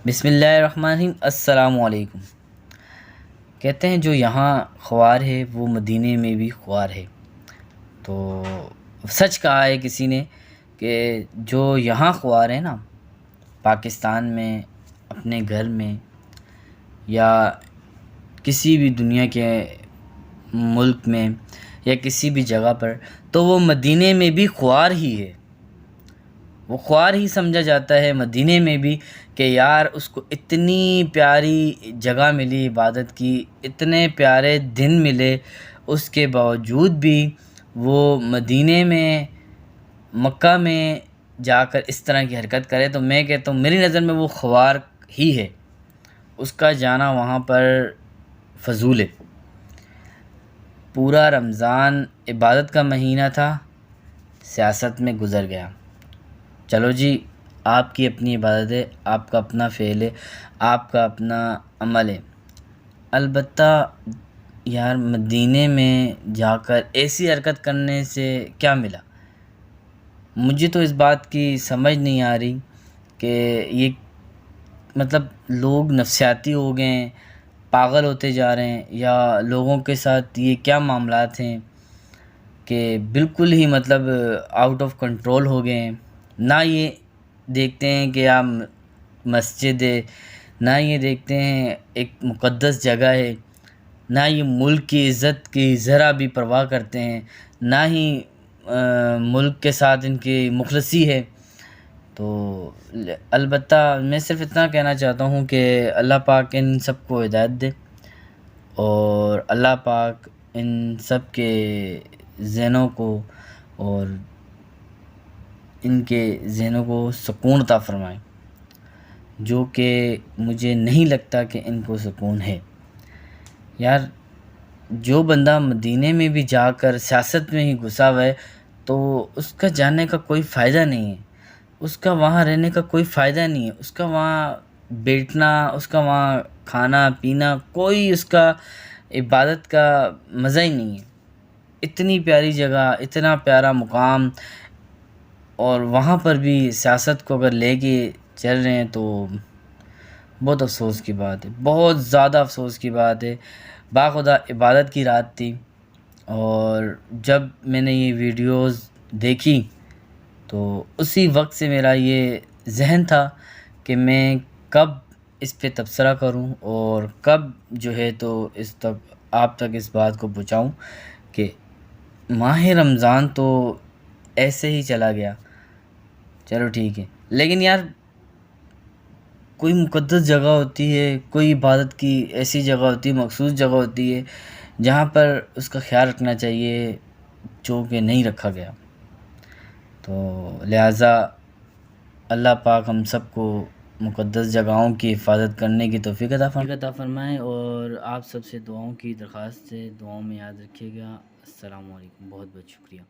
بسم اللہ الرحمن الرحیم۔ السلام علیکم۔ کہتے ہیں جو یہاں خوار ہے وہ مدینے میں بھی خوار ہے۔ تو سچ کہا ہے کسی نے کہ جو یہاں خوار ہے نا، پاکستان میں، اپنے گھر میں یا کسی بھی دنیا کے ملک میں یا کسی بھی جگہ پر، تو وہ مدینے میں بھی خوار ہی ہے۔ وہ خوار ہی سمجھا جاتا ہے مدینے میں بھی، کہ یار اس کو اتنی پیاری جگہ ملی عبادت کی، اتنے پیارے دن ملے، اس کے باوجود بھی وہ مدینے میں، مکہ میں جا کر اس طرح کی حرکت کرے، تو میں کہتا ہوں میری نظر میں وہ خوار ہی ہے۔ اس کا جانا وہاں پر فضول ہے۔ پورا رمضان عبادت کا مہینہ تھا، سیاست میں گزر گیا۔ چلو جی، آپ کی اپنی عبادت ہے، آپ کا اپنا فعل ہے، آپ کا اپنا عمل ہے۔ البتہ یار مدینے میں جا کر ایسی حرکت کرنے سے کیا ملا؟ مجھے تو اس بات کی سمجھ نہیں آ رہی کہ یہ مطلب لوگ نفسیاتی ہو گئے ہیں، پاگل ہوتے جا رہے ہیں، یا لوگوں کے ساتھ یہ کیا معاملات ہیں کہ بالکل ہی مطلب آؤٹ آف کنٹرول ہو گئے ہیں۔ نہ یہ دیکھتے ہیں کہ آپ مسجد ہے، نہ یہ دیکھتے ہیں ایک مقدس جگہ ہے، نہ یہ ملک کی عزت کی ذرا بھی پرواہ کرتے ہیں، نہ ہی ملک کے ساتھ ان کی مخلصی ہے۔ تو البتہ میں صرف اتنا کہنا چاہتا ہوں کہ اللہ پاک ان سب کو ہدایت دے، اور اللہ پاک ان سب کے ذہنوں کو اور ان کے ذہنوں کو سکون عطا فرمائے، جو کہ مجھے نہیں لگتا کہ ان کو سکون ہے۔ یار جو بندہ مدینے میں بھی جا کر سیاست میں ہی گھسا ہوا ہے، تو اس کا جانے کا کوئی فائدہ نہیں ہے، اس کا وہاں رہنے کا کوئی فائدہ نہیں ہے، اس کا وہاں بیٹھنا، اس کا وہاں کھانا پینا، کوئی اس کا عبادت کا مزہ ہی نہیں ہے۔ اتنی پیاری جگہ، اتنا پیارا مقام، اور وہاں پر بھی سیاست کو اگر لے کے چل رہے ہیں تو بہت افسوس کی بات ہے، بہت زیادہ افسوس کی بات ہے۔ باخدا عبادت کی رات تھی، اور جب میں نے یہ ویڈیوز دیکھی تو اسی وقت سے میرا یہ ذہن تھا کہ میں کب اس پہ تبصرہ کروں، اور کب جو ہے تو آپ تک اس بات کو پہنچاؤں کہ ماہ رمضان تو ایسے ہی چلا گیا، چلو ٹھیک ہے، لیکن یار کوئی مقدس جگہ ہوتی ہے، کوئی عبادت کی ایسی جگہ ہوتی ہے، مخصوص جگہ ہوتی ہے جہاں پر اس کا خیال رکھنا چاہیے، جو کہ نہیں رکھا گیا۔ تو لہٰذا اللہ پاک ہم سب کو مقدس جگہوں کی حفاظت کرنے کی توفیق عطا فرمائے، اور آپ سب سے دعاؤں کی درخواست ہے، دعاؤں میں یاد رکھیے گا۔ السلام علیکم، بہت بہت شکریہ۔